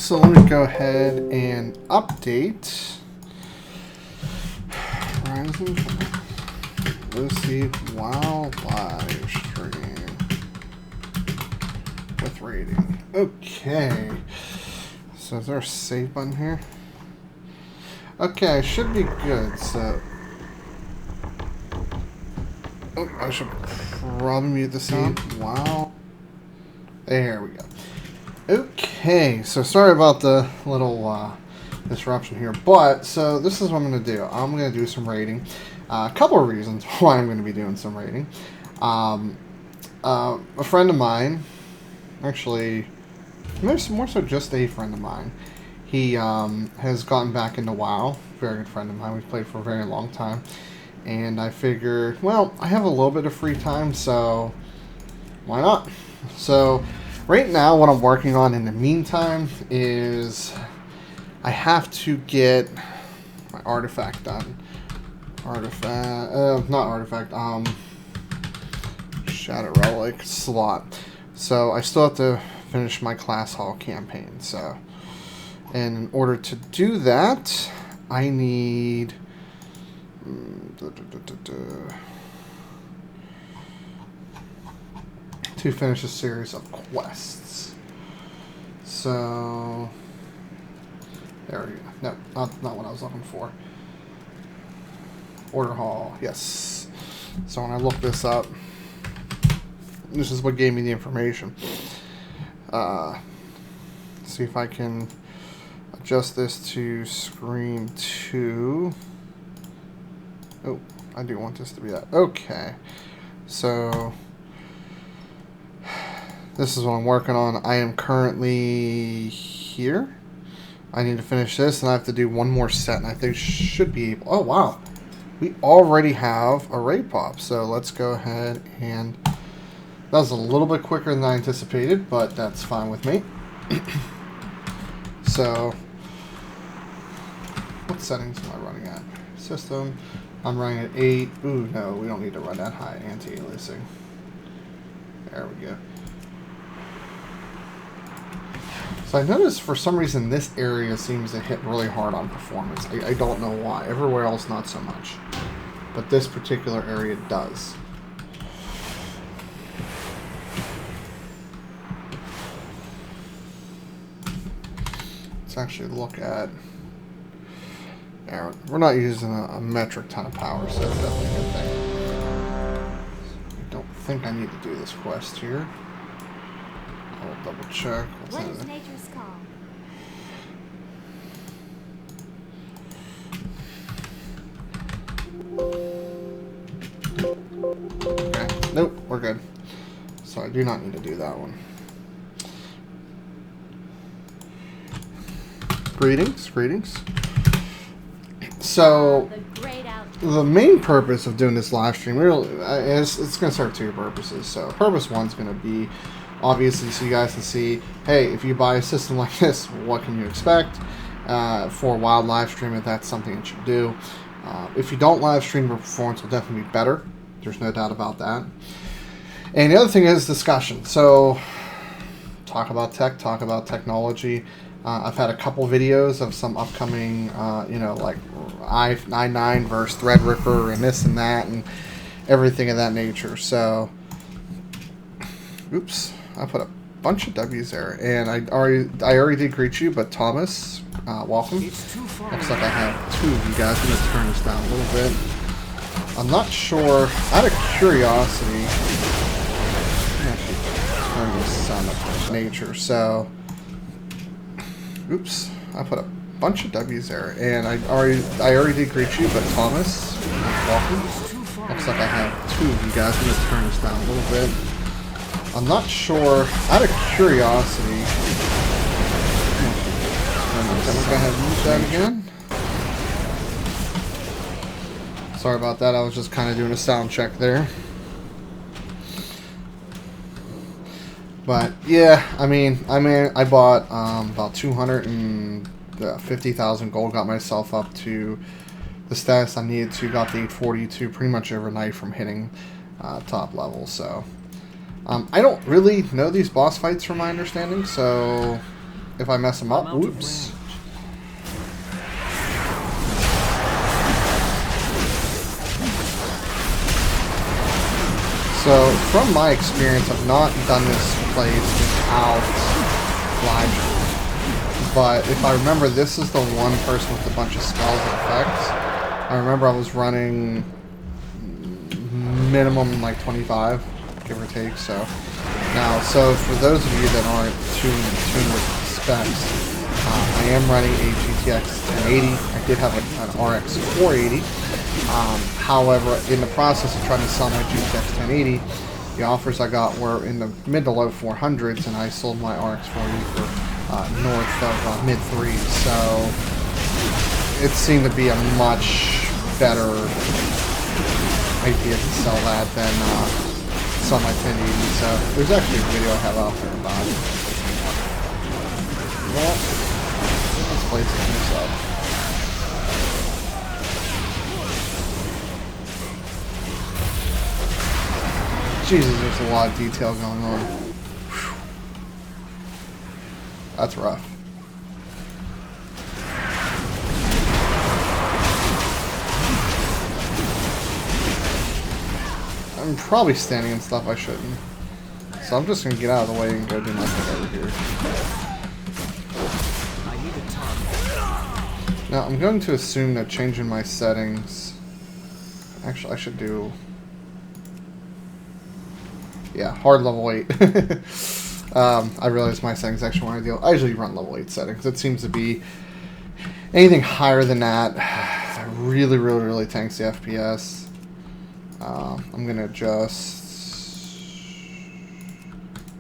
So let me go ahead and update Ryzen Lucy WoW live stream with rating. Okay. So is there a save button here? Okay, should be good. So I should probably mute the sound. Wow. There we go. Okay, so sorry about the little disruption here, but so this is what I'm going to do. I'm going to do some rating. A couple of reasons why I'm going to be doing some rating. A friend of mine, actually, more so just a friend of mine, he has gotten back into WoW. Very good friend of mine. We've played for a very long time. And I figured, well, I have a little bit of free time, so why not? So right now, what I'm working on in the meantime is I have to get my artifact done. Shadow Relic slot. So I still have to finish my class hall campaign. So, and in order to do that, I need to finish a series of quests. So there we go. No, not what I was looking for. Order hall, yes. So when I look this up, this is what gave me the information. See if I can adjust this to screen 2. Oh, I do want this to be that. Okay. So this is what I'm working on. I am currently here. I need to finish this, and I have to do one more set, and I think should be able... Oh, wow. We already have a raid pop, so let's go ahead and... That was a little bit quicker than I anticipated, but that's fine with me. So, what settings am I running at? System. I'm running at 8. Ooh, no, we don't need to run that high. Anti-aliasing. There we go. So I noticed for some reason this area seems to hit really hard on performance. I don't know why. Everywhere else not so much. But this particular area does. Let's actually look at... We're not using a metric ton of power, so that's definitely a good thing. I don't think I need to do this quest here. I'll double check. What is nature's call? Okay. Nope, we're good. So I do not need to do that one. Greetings, greetings. So the main purpose of doing this live stream really is it's going to serve two purposes. So purpose one's going to be obviously so you guys can see, hey, if you buy a system like this, what can you expect for a wild live stream if that's something that you do. If you don't live stream, your performance will definitely be better. There's no doubt about that. And the other thing is discussion. So talk about tech, talk about technology. I've had a couple videos of some upcoming, like i9 versus Threadripper and this and that and everything of that nature. So, oops, I put a bunch of W's there, and I already did greet you, but Thomas, welcome. Looks like I have two of you guys. I'm gonna turn this down a little bit. I'm not sure. Out of curiosity, I'm actually turn this sound up to nature. So. Oops, I put a bunch of W's there, and I already did greet you, but Thomas, welcome. Looks like I have two of you guys. I'm gonna turn this down a little bit. I'm not sure. Out of curiosity, I'm gonna go ahead and use that again. Sorry about that. I was just kind of doing a sound check there. But yeah, I bought about 250,000 gold, got myself up to the status I needed to, got the 842 pretty much overnight from hitting top level. So I don't really know these boss fights from my understanding, so if I mess them up. Whoops. So, from my experience, I've not done this plays without live. But if I remember, this is the one person with a bunch of spells and effects. I remember I was running minimum like 25, give or take. So now, for those of you that aren't tuned with specs, I am running a GTX 1080. I did have an RX 480. However, in the process of trying to sell my GTX 1080, the offers I got were in the mid to low 400s, and I sold my RX 480 for north of mid 3s. So it seemed to be a much better idea to sell that than sell my 1080. So there's actually a video I have out there about it. Well, let's play this up. Jesus, there's a lot of detail going on. Whew. That's rough. I'm probably standing in stuff I shouldn't. So I'm just going to get out of the way and go do my thing over here. Now, I'm going to assume that changing my settings... Actually, I should do... Yeah, hard level 8. I realize my settings actually want to deal. I usually run level 8 settings. It seems to be anything higher than that really tanks the FPS. I'm gonna adjust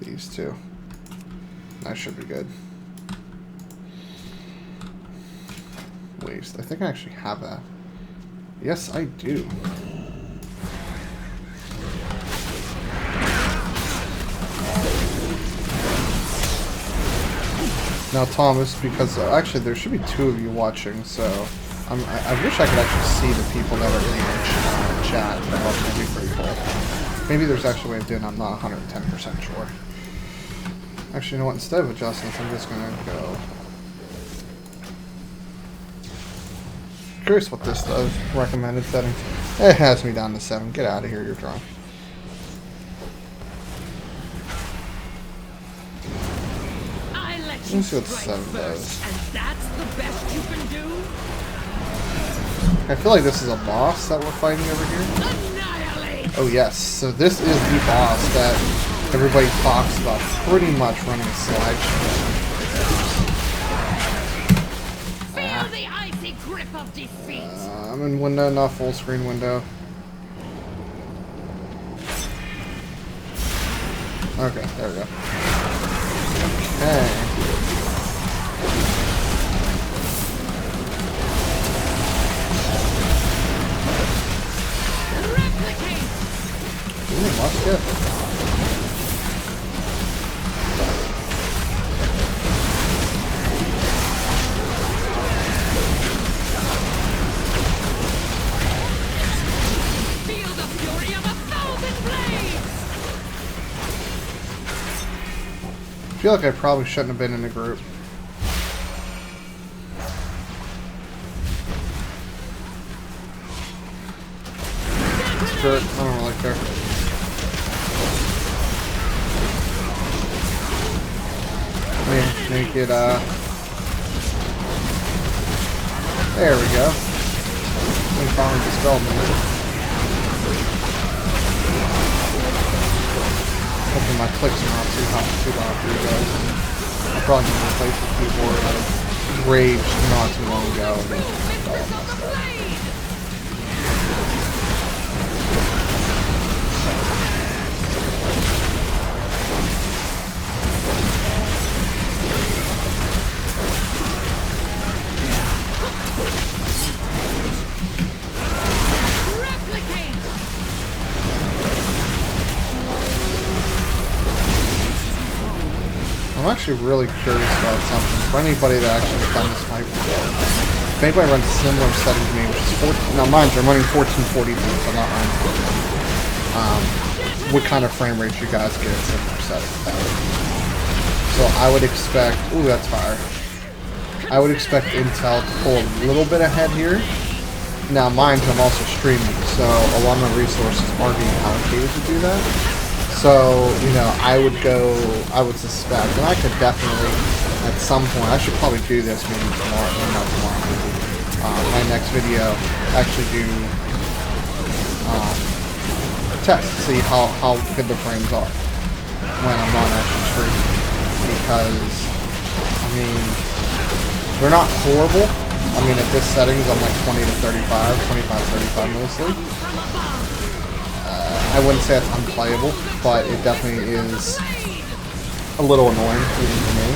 these two. That should be good. Waste. I think I actually have that. Yes, I do. Now, Thomas, because actually there should be 2 of you watching, so I wish I could actually see the people that are in the chat. That would be pretty cool. Maybe there's actually a way of doing it. I'm not 110% sure. Actually, you know what? Instead of adjustments, I'm just going to go... Curious what this does. Recommended settings. It has me down to 7. Get out of here, you're drunk. Let's see what 7 does. And that's the best you can do? I feel like this is a boss that we're fighting over here. Annihilate! Oh yes, so this is the boss that everybody talks about pretty much running a slideshow. Feel the icy grip of defeat! I'm in window, not full screen window. Okay, there we go. Okay. That's good. Feel the fury of 1,000 blades! I feel like I probably shouldn't have been in a group. Skirt, I don't really care. Make it, there we go. We finally dispelled it. Hopefully my clicks are not too loud for you guys. I probably need to replace the keyboard. I raged not too long ago and it's all messed up. I'm actually really curious about something. For anybody that actually has done this fight before, if anybody runs similar settings to me, which is 14, now mind you, I'm running 1440p, so I'm not running 4K. What kind of frame rate you guys get at similar settings? So I would expect... Ooh, that's fire. I would expect Intel to pull a little bit ahead here. Now, mind you, I'm also streaming, so a lot of my resources are being allocated to do that. So, you know, I would suspect, and I could definitely, at some point, I should probably do this maybe tomorrow, or not tomorrow, my next video, actually do test, see how good the frames are when I'm not actually streaming. Because, I mean, they're not horrible. I mean, at this settings, I'm like 20 to 35, 25, 35 mostly. I wouldn't say it's unplayable, but it definitely is a little annoying even for me.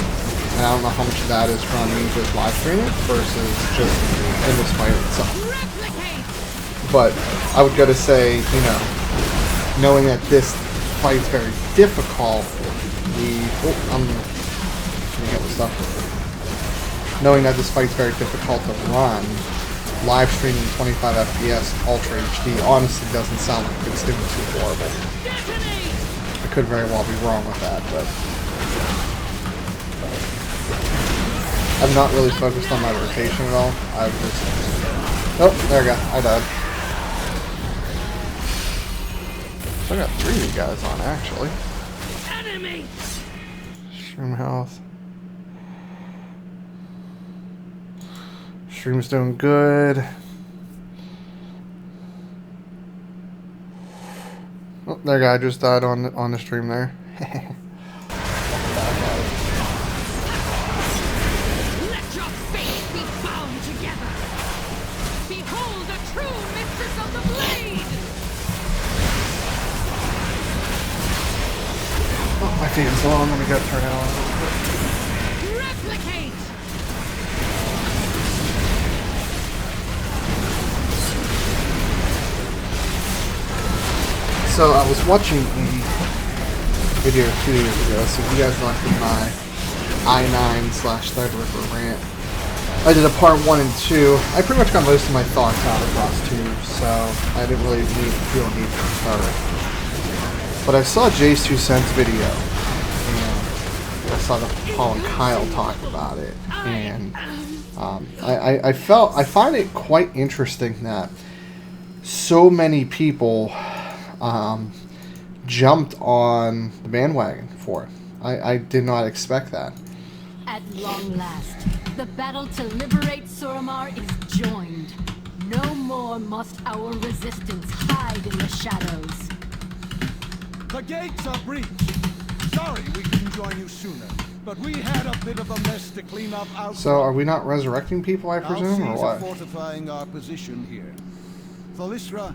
And I don't know how much of that is from me just live streaming versus just in this fight itself. But I would go to say, you know, knowing that this fight is very difficult, knowing that this fight's very difficult to run, live streaming 25 FPS Ultra HD honestly doesn't sound like it's doing too horrible. I could very well be wrong with that, but I'm not really focused on my rotation at all. I've just... Oh, there we go. I died. So I got 3 of you guys on, actually. Stream health. Stream's doing good. Oh, that guy just died on the stream there. Let your fates be bound together. Behold the true mistress of the blade. Oh, my feet is low. I'm gonna go turn it on a little bit. Replicate. So I was watching a video 2 years ago, so if you guys liked my I9/Threadripper rant, I did a part 1 and 2. I pretty much got most of my thoughts out across 2, so I didn't really feel a need to start it. But I saw Jay's 2 cents video, and I saw the Paul and Kyle talk about it, and I find it quite interesting that so many people jumped on the bandwagon for it. I did not expect that. At long last, the battle to liberate Suramar is joined. No more must our resistance hide in the shadows. The gates are breached. Sorry we couldn't join you sooner, but we had a bit of a mess to clean up out. So are we not resurrecting people, I presume, or what? Fortifying our position here. Thalysra,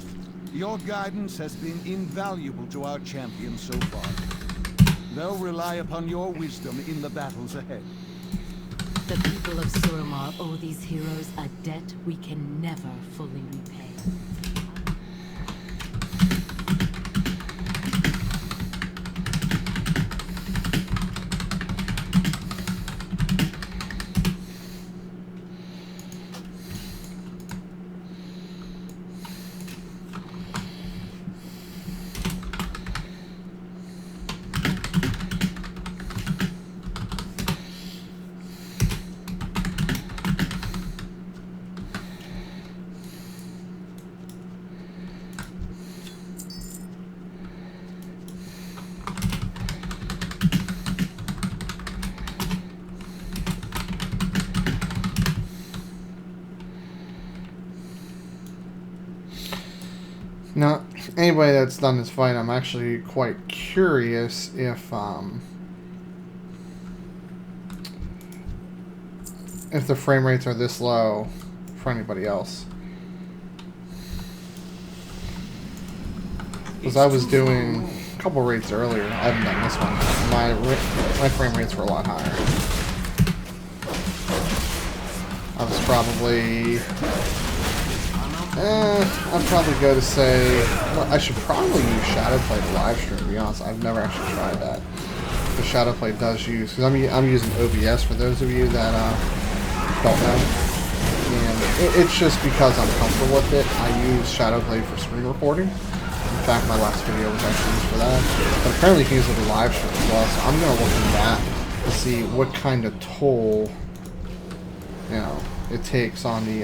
your guidance has been invaluable to our champion so far. They'll rely upon your wisdom in the battles ahead. The people of Suramar owe these heroes a debt we can never fully repay. Now, anybody that's done this fight, I'm actually quite curious if the frame rates are this low for anybody else. Because I was doing a couple rates earlier. I haven't done this one. My frame rates were a lot higher. I was probably... I'd probably go to say... Well, I should probably use Shadowplay to live stream, to be honest. I've never actually tried that. The Shadowplay does use... Because I'm using OBS for those of you that don't know. And it's just because I'm comfortable with it. I use Shadowplay for screen recording. In fact, my last video was actually used for that. But apparently you can use it to live stream as well, so I'm going to look into that. to see what kind of toll, you know, it takes on the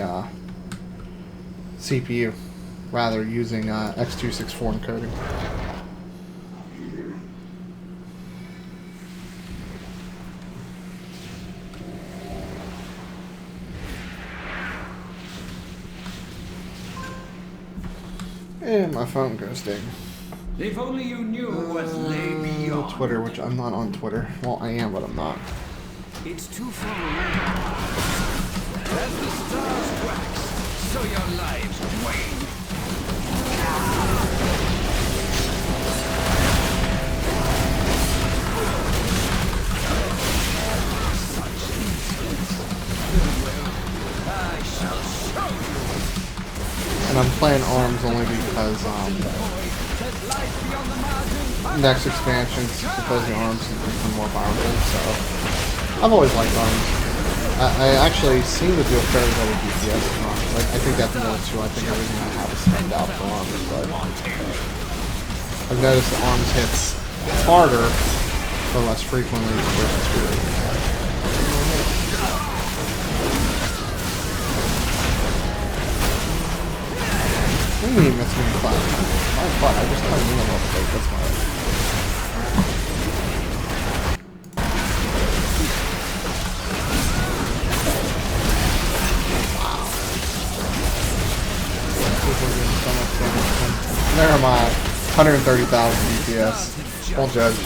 CPU, rather using X264 encoding. And my phone goes ding. If only you knew what lay beyond. Twitter, which I'm not on Twitter. Well, I am, but I'm not. It's too far away. As the stars wax, so your lives wane. Such insolence. Well, I shall show you. And I'm playing ARMS only because next expansion supposedly ARMS has become more powerful. So I've always liked ARMS. I actually seem to do a fairly good with DPS in ARMS. Like, I think that's another too. I think everything I have is spent out for ARMS, but I've noticed that ARMS hits harder but less frequently versus Fury. What do you mean missing in class? My fun, I just kind of mean a little bit, that's fine. There am I, 130,000 DPS. Don't judge.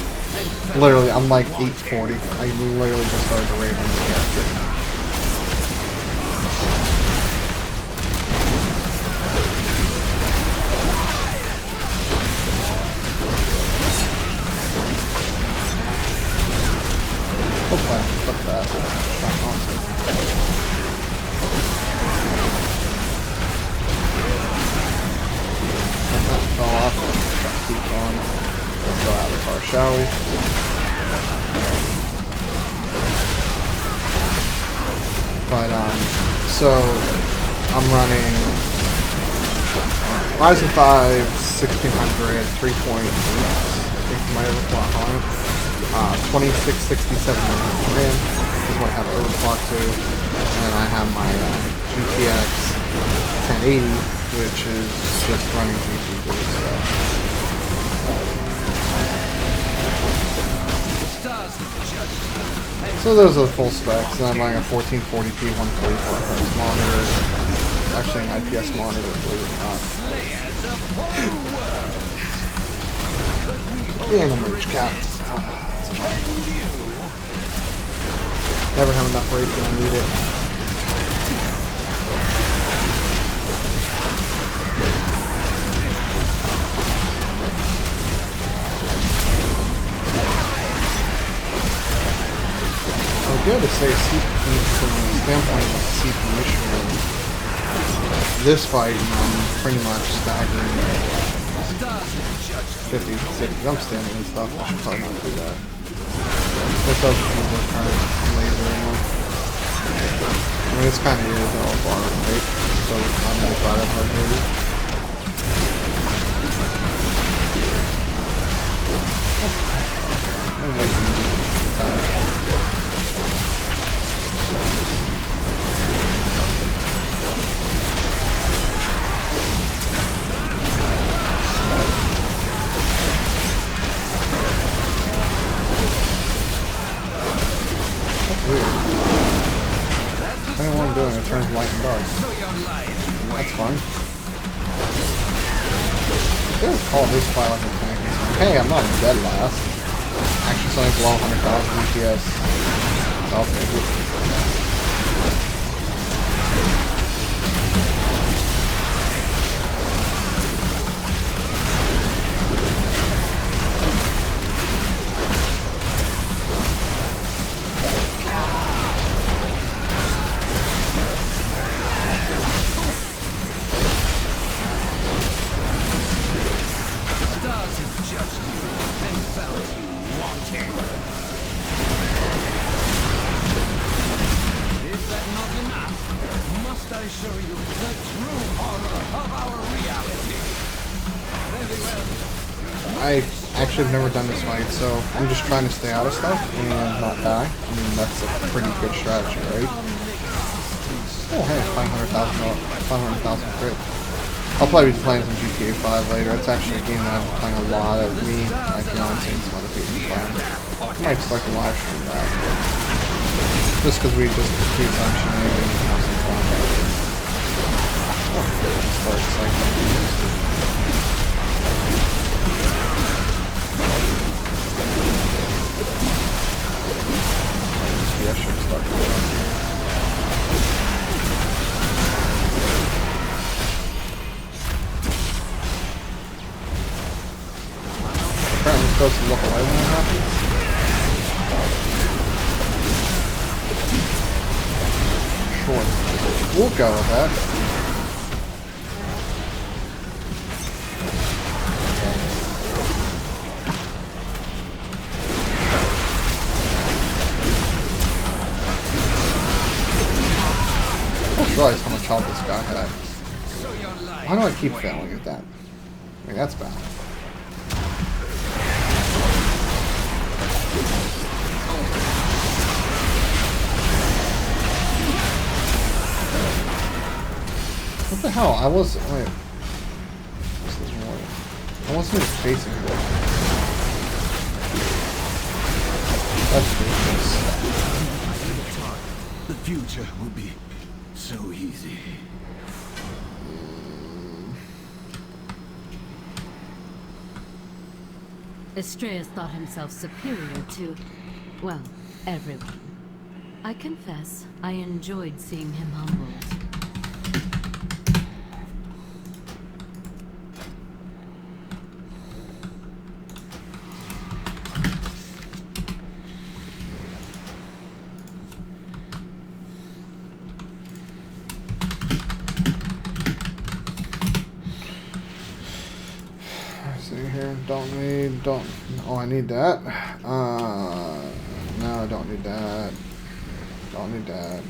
Literally, I'm like 840. I literally just started to raid on the character. Okay, fuck that. That's awesome. That fell off. Let's keep going. Let's go out of the car, shall we? But, so, I'm running Ryzen 5 1600 3.8. I think you might have a clock on it. 2667 RAM is what I have overclock to, and I have my GTX 1080, which is just running GPU. So those are the full specs, and I'm running a 1440p 144Hz monitor, actually an IPS monitor, believe it or not. And a merge cap. Never have enough rate when I need it. So good to say CPU from the standpoint of CPU issue. This fight, I'm pretty much staggering 50, 60. I'm standing and stuff. I should probably not do that. What's up with people kind of lasering? I mean, it's kind of is all bar, right? So I'm going to try that hard, maybe. I'm waiting time. Depending on what I'm doing, it turns light and dark. That's fun. They just call this fight like a tank. Hey, I'm not dead last. Actually, something below 100,000 DPS. I'll take it. I actually have never done this fight, so I'm just trying to stay out of stuff and not die. I mean, that's a pretty good strategy, right? Oh, hey, 500,000 crit. I'll probably be playing some GTA 5 later. It's actually a game that I've been playing a lot of me, my fiance, and some other people playing. I might start to live stream that. Just because we just keep on shenanigans and have some fun. Oh, start cycling. I should start doing. Apparently I'm supposed to look away when that happens. Sure. We'll go with that. I just realized how much health this guy had. Why do I keep failing at that? I mean, that's bad. What the hell? I was... Wait. This is more... I wasn't even facing it. That's ridiculous. The future will be so easy. Estrella thought himself superior to, well, everyone. I confess, I enjoyed seeing him humbled. Don't. Oh, I need that. No, I don't need that. Don't need that.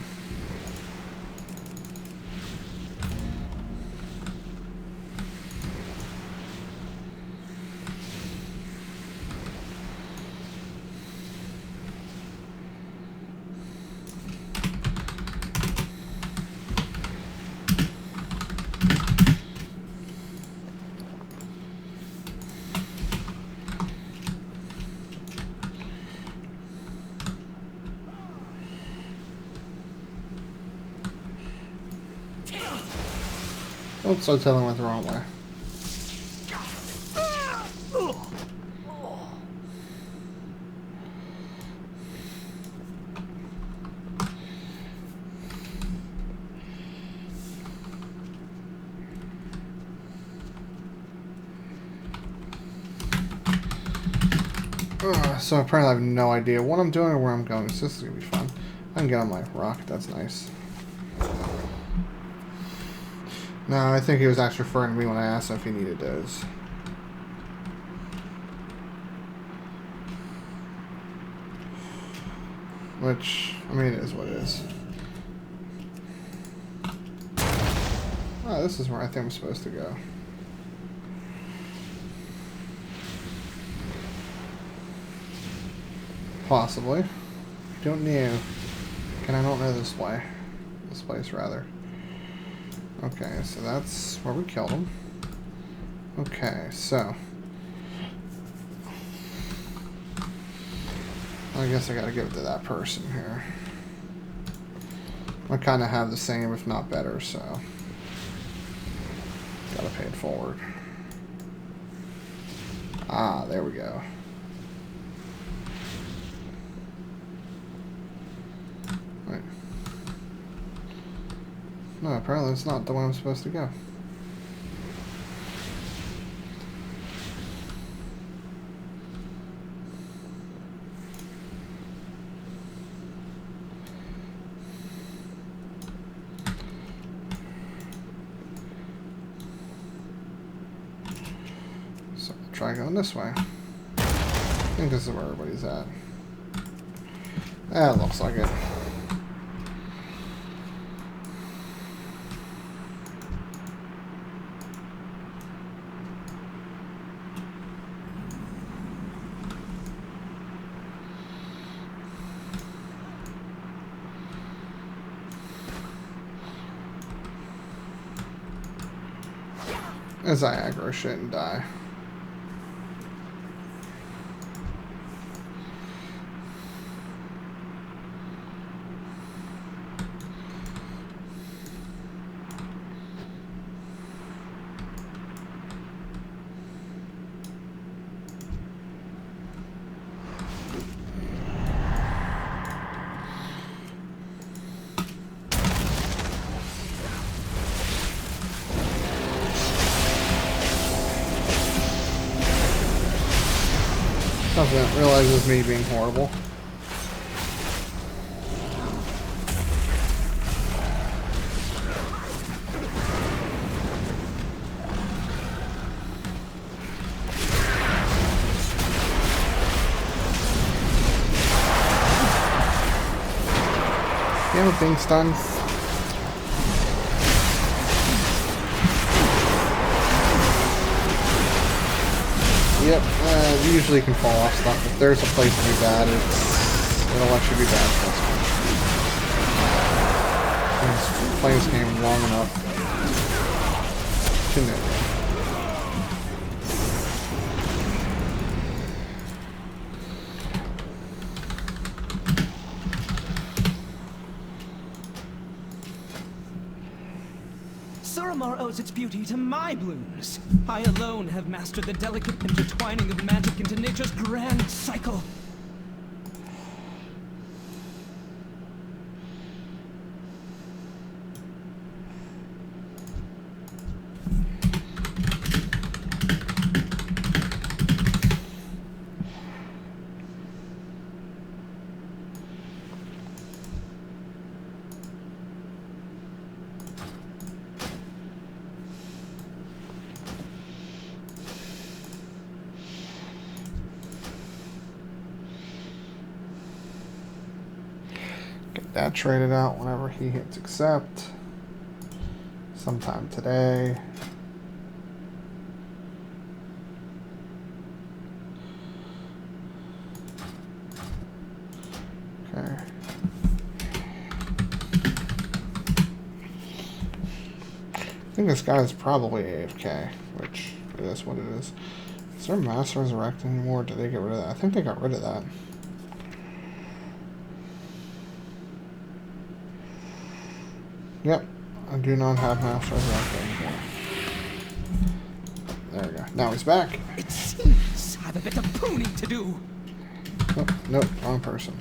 Oops, I totally went the wrong way. So apparently I have no idea what I'm doing or where I'm going, so this is going to be fun. I can get on my rocket, that's nice. No, I think he was actually referring to me when I asked him if he needed those. Which, I mean, it is what it is. Oh, this is where I think I'm supposed to go. Possibly. Don't know. Can I not know this way? This place, rather. Okay, so that's where we killed him. Okay, so... I guess I gotta give it to that person here. I kind of have the same, if not better, so... Gotta pay it forward. Ah, there we go. Wait. No, apparently it's not the way I'm supposed to go. So I'll try going this way. I think this is where everybody's at. That looks like it. As I aggro shit and die. Doesn't realize it was me being horrible. Damn it, being stunned. Yep, you usually can fall off stuff. If there's a place to be bad, it'll let you be bad. Playing this game long enough. Suramar owes its beauty to my blooms. I alone have mastered the delicate intertwining of magic into nature's grand cycle. Get that traded out whenever he hits accept. Sometime today. Okay. I think this guy's probably AFK, which it is what it is. Is there Mass Resurrect anymore? Did they get rid of that? I think they got rid of that. Yep, I do not have Mass Resurrect anymore. There we go. Now he's back. It seems I have a bit of pruning to do. Oh, nope, wrong person.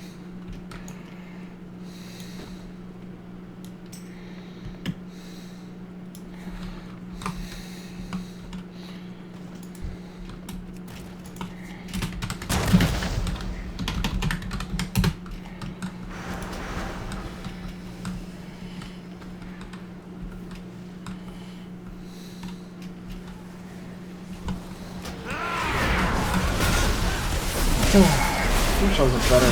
Wish I was a better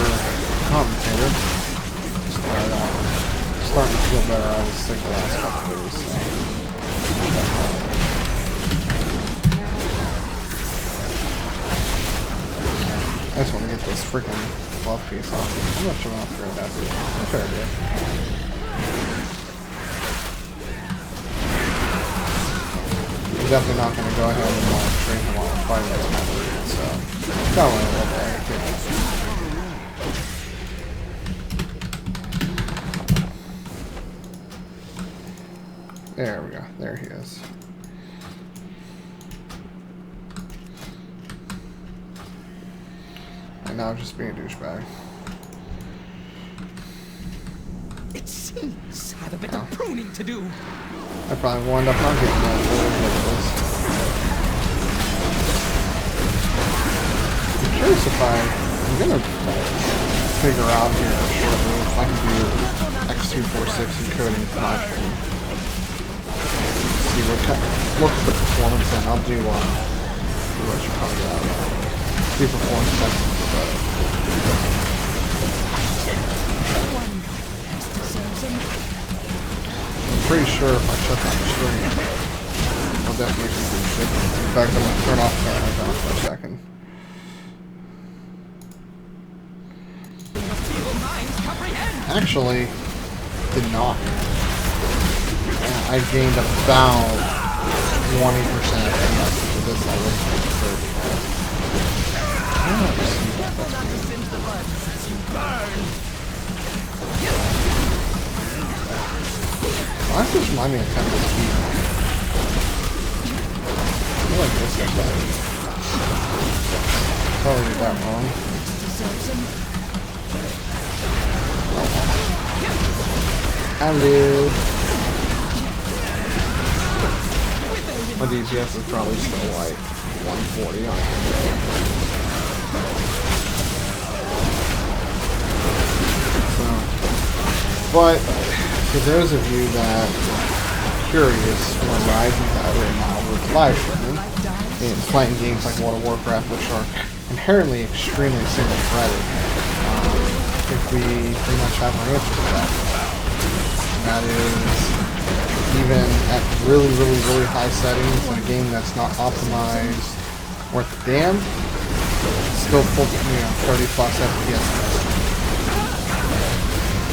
commentator. Starting to feel better. I was sick the last couple of days. So. I just want to get this freaking buff piece off. I'm not sure how fair that is. A fair bit. I'm definitely not going to go ahead and train him on fighting this match. So, got one a little bit. There we go. There he is. And now just being a douchebag. It seems I have a bit of pruning to do. I probably will end up not getting that. I'm curious if I'm gonna figure out here shortly if I can do X246 encoding with my stream. See what kind, look at the performance and I'll do what you probably got. Do performance testing for better. I'm pretty sure if I shut down the stream, I'll definitely do some shit. In fact, I'm gonna turn off the camera for a second. Actually, did not. I gained about FPS to this level. Careful not to singe the buttons as you burn. Why does this remind me of Tempest Speed? I feel like this is better. Probably get that wrong. Hello. My DPS is probably still like 140 on it. But for those of you that are curious when Ryzen got right now with live streaming and playing games like World of Warcraft, which are inherently extremely single-threaded, I think we pretty much have our answer to that. That is, even at really, really, really high settings in a game that's not optimized worth a damn, still pull 30 plus FPS.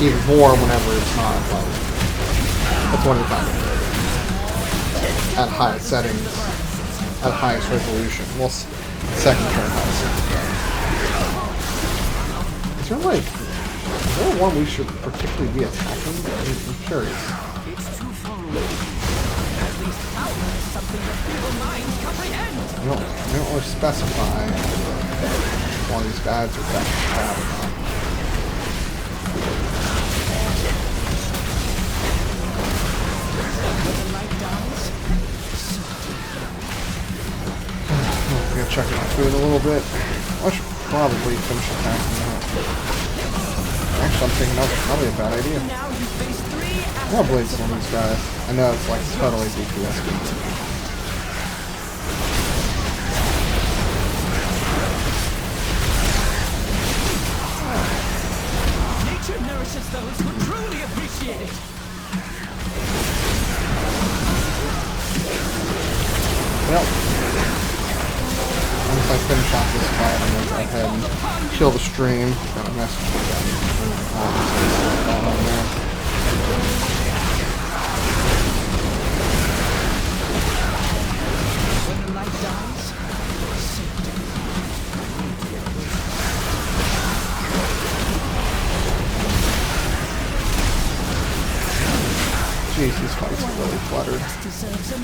Even more whenever it's not, but that's one of the times. At high settings, at highest resolution. Well, second turn highest settings. Is there one we should particularly be attacking? I'm curious. It's too far away. At least power is something that feeble minds comprehend. I don't really specify one of these guys are back to bad or not. I'm gonna check my food a little bit. I should probably finish attacking that. Actually, I'm thinking that was probably a bad idea. I'm gonna blade some of these guys. I know it's like totally DPS. Nature nourishes those who truly appreciate it. Well, once I finish off this fight, I'm gonna go ahead and kill the stream. Got a message from them. When the light dies, jeez, these fights are really cluttered. deserves him.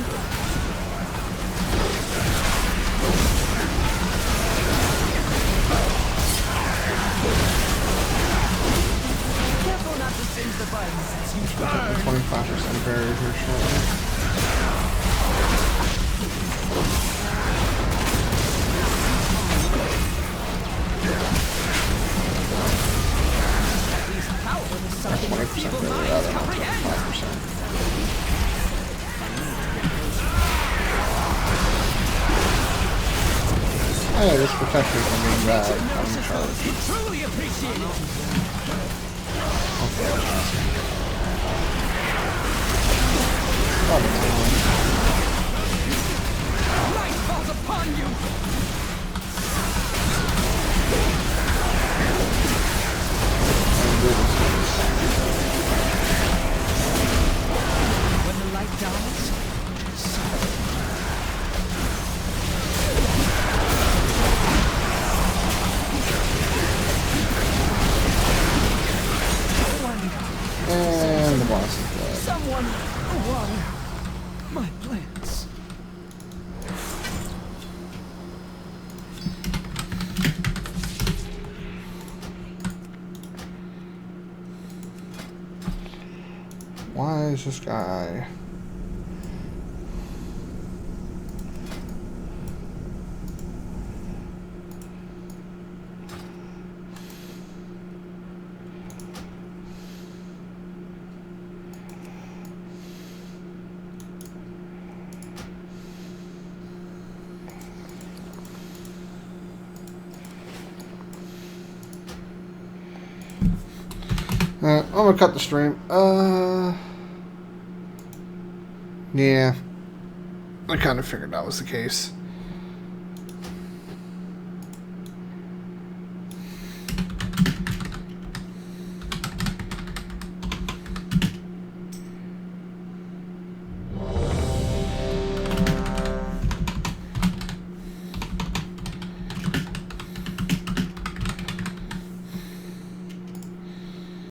Careful not to singe the buttons as you burn. 25% barrier here shortly. Power is That's 20% barrier rather than 25%. Oh yeah, this protects me from being bad. I'm in charge. Truly appreciate it. Okay. Light falls upon you. When the light dies, And the boss is dead. someone wrong my plans. Why is this guy? I'm gonna cut the stream. Yeah. I kind of figured that was the case.